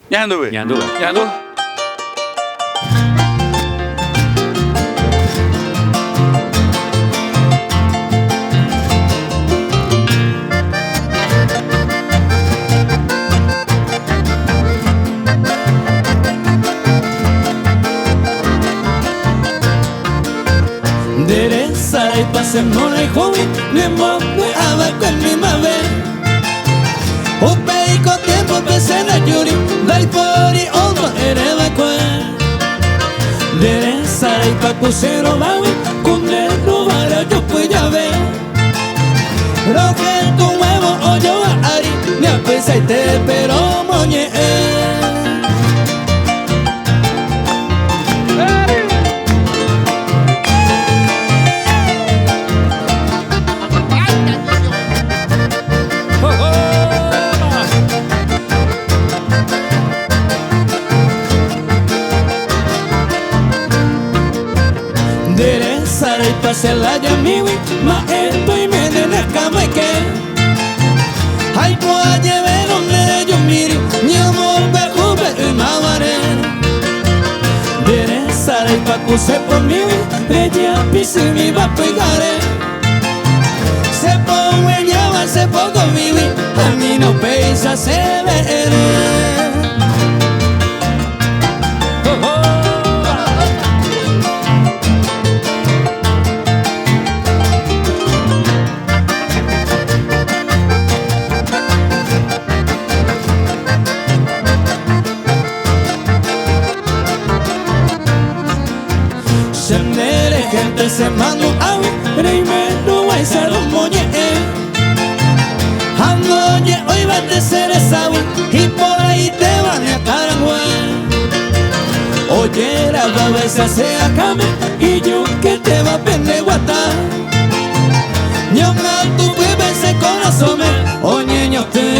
Ya anduve. Ya anduve. Ya anduve. Dere sarai pasem no lai hobi ne mo we ava con mi mave. O peiko tempo pesena yuri dai pori olma ereva kwa. Dere sarai pa kusero bawi kunne no vara yo puya ver. Lo que tu huevo o yo ari ne apesa y te pero moñe. Dere sarai pase la yamiwi ma esto y me de la cama y que ay poa lleve donde yo mire ni amor be ube y mavare. Dere sarai pa kuse por mi ella pisi mi va pegare. Se pongo ella se poco vivi a mí no pesa se veré. Sendere gente se mando awi reime no vai ser un moñe. Anoye hoy va a ser esa y por ahí te van a carangua. Oye la babesa se acame y yo que te va a pende guata. Yo no tu bebé se corazón oye yo te